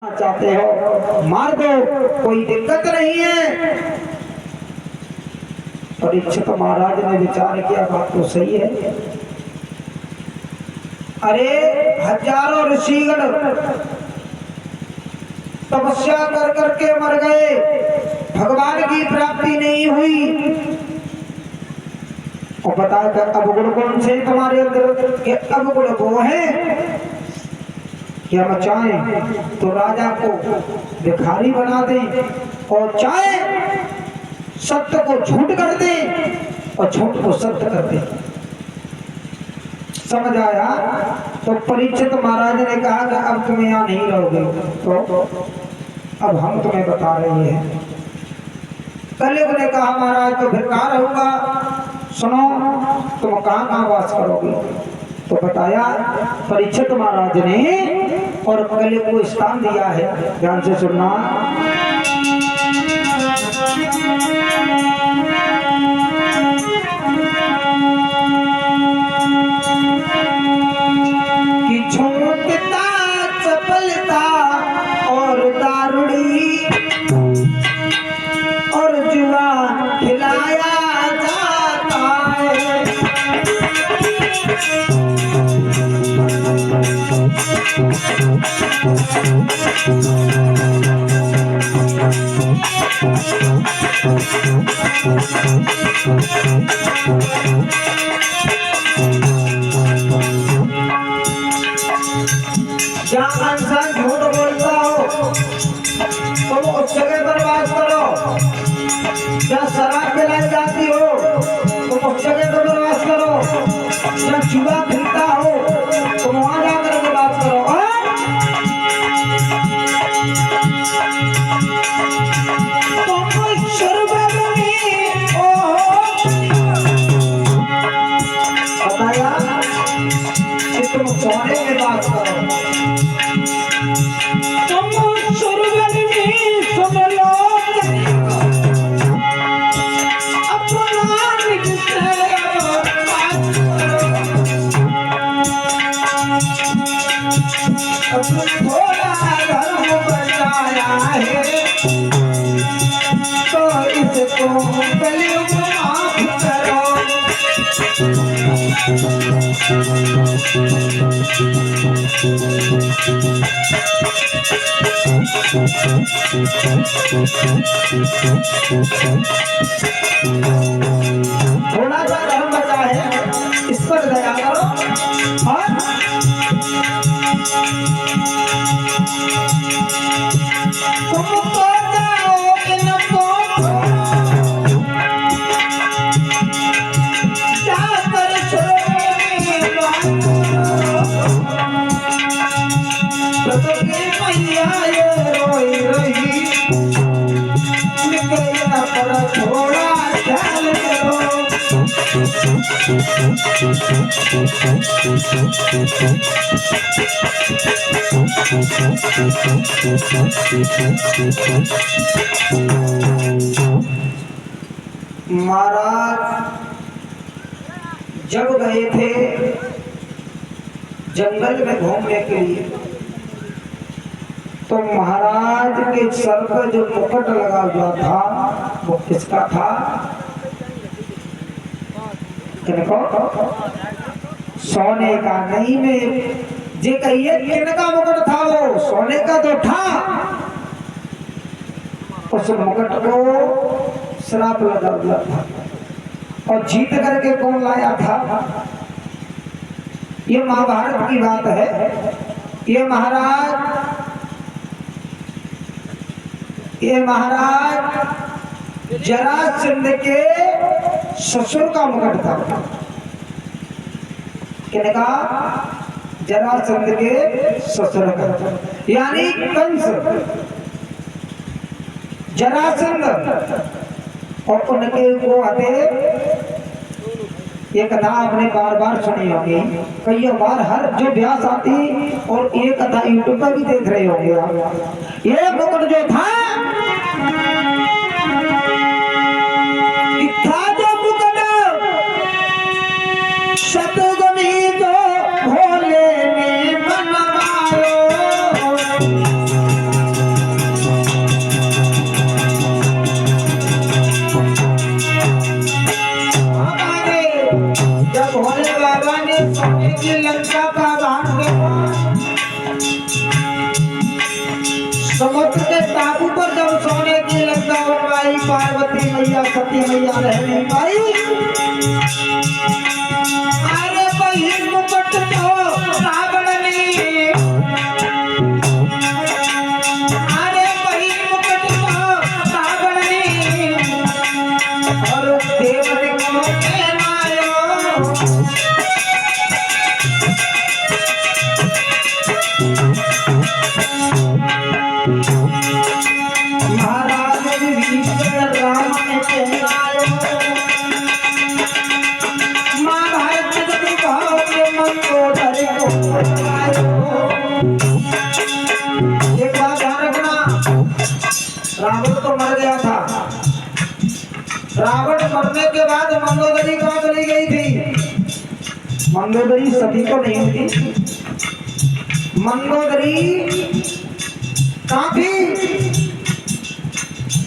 चाहते हो मार दो, कोई दिक्कत नहीं है। परीक्षित महाराज ने विचार किया, बात तो सही है। अरे हजारों ऋषिगण तपस्या कर करके मर गए, भगवान की प्राप्ति नहीं हुई। और बताया कर अवगुण कौन से तुम्हारे अंदर के? अवगुण वो है कि हम चाहें तो राजा को भिखारी बना दें और चाहे सत्य को झूठ कर दें और झूठ को सत्य कर दें। समझ आया? तो परीक्षित महाराज ने कहा कि अब तुम यहाँ नहीं रहोगे, तो अब हम तुम्हें बता रहे हैं। कलयुग ने कहा महाराज तो फिर कहाँ रहूंगा? सुनो, तुम कहाँ वास करोगे? तो बताया परीक्षित महाराज ने, और कलयुग को स्थान दिया है। ध्यान से सुनना। कि झूठता चपलता और दारुड़ी और जुआ खिलाया जाता है। जहाँ इंसान झूठ बोलता हो तुम उस जगह पर बात करो। जहाँ शराब पिलाई जाती हो तुम उस जगह पर बर्बाद करो। जहाँ जुआ खेलता हो तुम वहां जाकर के बात करो। बताया कि तुम सोने में बात करो। थोड़ा धर्म बचाया है तो इसको कलयुग माफ करो। थोड़ा सा धर्म बचा है, इस पर दया करो। और तुमको जाओगे न जाकर मैया ये रोई रही पर थोड़ा ख्याल करो। महाराज जब गए थे जंगल में घूमने के लिए, तो महाराज के सर पर जो मुकुट लगा हुआ था वो किसका था? सोने का नहीं में जे कहिए किनका मुकुट था? वो सोने का तो था। उस मुकुट को श्राप लगा हुआ था और जीत करके कौन लाया था? ये महाभारत की बात है। ये महाराज जरासंध के ससुर का मुकुट था। किनका? जरासंध के ससुर का, यानी कंस, जरासंध और उनके वो आते। ये कथा आपने बार बार सुनी होगी, कई बार हर जो व्यास आती, और ये कथा यूट्यूब पर भी देख रहे होंगे आप। ये मुकुट जो था जो मुकुट शतगुणी को भोले ने बनवायो। समुद्र के टापू पर जब सोने की लंका बनवाई, पार्वती मैया सती मैया रह नहीं पाई। अरे वही मुकुट तो रावण ने, अरे वही मुकुट तो रावण ने, और देवताओं के मायो। महाराज विभीषण राम ने कहलायो, महाभारत जब भाव के मंदोदरी को बुलायो। एक बात ध्यान रखना, रावण तो मर गया था। रावण मरने के बाद मंदोदरी कहाँ चली गई थी? मंदोदरी सती को नहीं हुई। मंदोदरी कहाँ थी?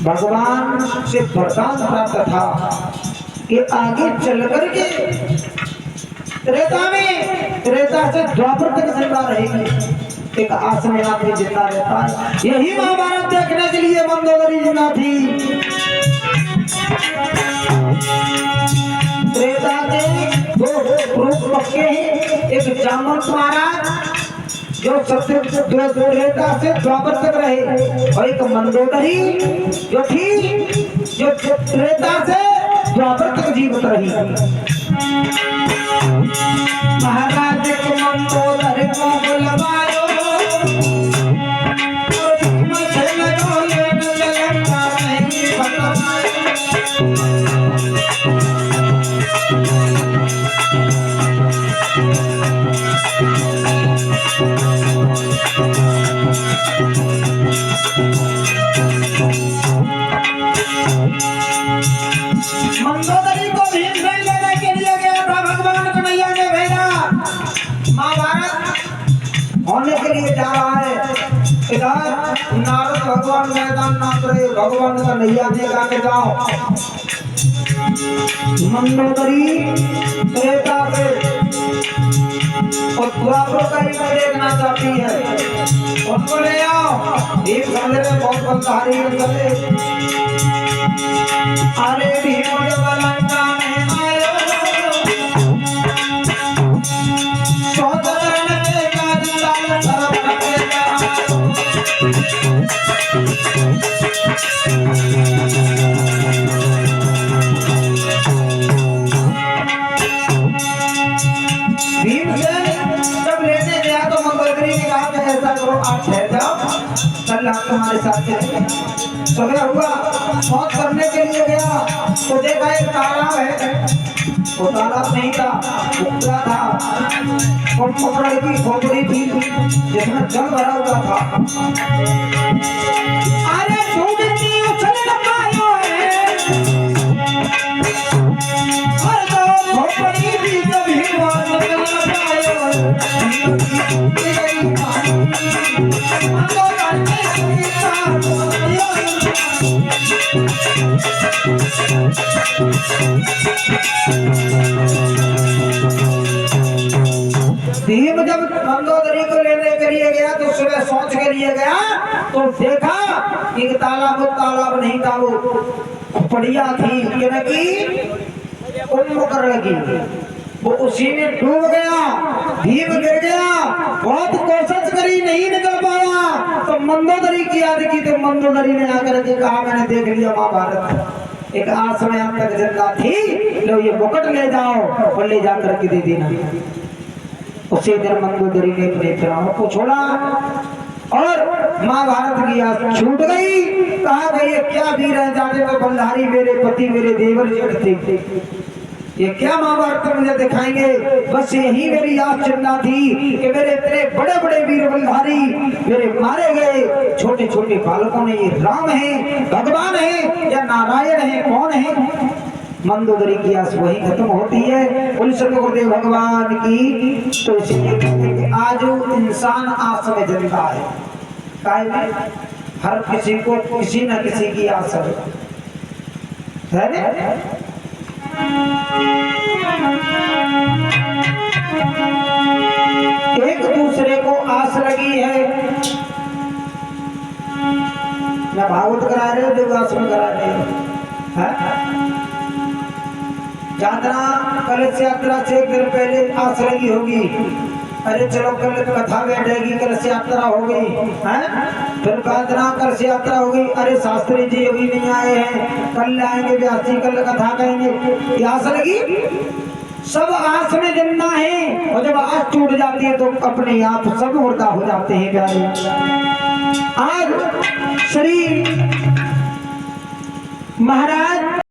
भगवान से वरदान प्राप्त था कि आगे चल करके त्रेता में, त्रेता से द्वापर तक जिंदा रहेगी। एक आसमान आदमी जिंदा रहता है। यही महाभारत देखने के लिए मंदोदरी जिंदा थी। त्रेता के दो रूप पक्के हैं, एक जामवंत महाराज जो त्रेता से द्वापर तक रहे, और एक मंदोदरी जो थी जो त्रेता से द्वापर तक जीवित रही। महाराज को मंदोदरी को बुलवायो, मंदोदरी को भीमसेन लेने के लिए गया था। भगवान कन्हैया ने भेजा। महाभारत होने के लिए जा रहा है। इधर नारद भगवान मैदान नाच रहे, भगवान कन्हैया जी गाने जाओ। मंदोदरी त्रेता से और द्वापर का ही देखना चाहती है, उनको ले आओ। एक समझ में बहुत बलधारी चले। अरे भीम जब लंका में आयो, सोदरन के काज लाल धर्म के जाओ। भीमसेन जब लेने गया तो मंदोदरी ने कहा कि ऐसा करो, आप ठहर जाओ, कल हम तुम्हारे साथ चलेंगे। सुबह हुआ, मौत करने के लिए गया तो देखा एक तालाब है। वो तालाब नहीं था, उपरा था, और पकड़ की खोपड़ी थी जिसमें जल भरा हुआ था। अरे डूबती उछल पायो है, और तो खोपड़ी भी कभी बात न पायो। भीम जब मंदोदरी को लेने के लिए गया तो सुबह सोच के लिए गया तो देखा एक तालाब नहीं था, वो पड़िया थी कि उन्मुख लगी, वो उसी में डूब गया। भीम गिर गया, बहुत कोशिश करी, नहीं निकल पाया तो मंदोदरी की याद की तो मंदोदरी ने आकर के कहा मैंने देख लिया महाभारत, एक आसमान तक जिंदा थी, लो ये मुकुट ले जाओ और ले जाकर के दे देना। उसी दिन मंदोदरी ने अपने प्राणों को छोड़ा और महाभारत की याद छूट गई। कहा गई क्या वीर है, जाने तो बलधारी मेरे पति मेरे देवर जेठ थे, ये क्या महाभारत मुझे दिखाएंगे। बस यही मेरी याद चिंता थी कि मेरे इतने बड़े बड़े वीर बलधारी मेरे मारे गए, छोटे छोटे बालकों ने, ये राम है, भगवान है या नारायण है, कौन है। मंदोदरी की आस वही खत्म होती है। बोले गुरुदेव भगवान की। तो इसलिए कहते हैं कि आज इंसान आस में जिंदा है, हर किसी को किसी न किसी की आस है ना। एक दूसरे को आस लगी है या भागवत करा रहे हो देवासन करा रहे हो यात्रा कलश यात्रा से एक दिन पहले आस लगी होगी, अरे चलो कल कथा बैठेगी, कलश यात्रा हो गई है, फिर कलश यात्रा हो गई, अरे शास्त्री जी अभी नहीं आए हैं, कल आएंगे व्यास जी, कल कथा करेंगे, आस लगी, सब आस में जमना है, और जब आस टूट जाती है तो अपने आप सब मुर्दा हो जाते हैं प्यारे। आज श्री महाराज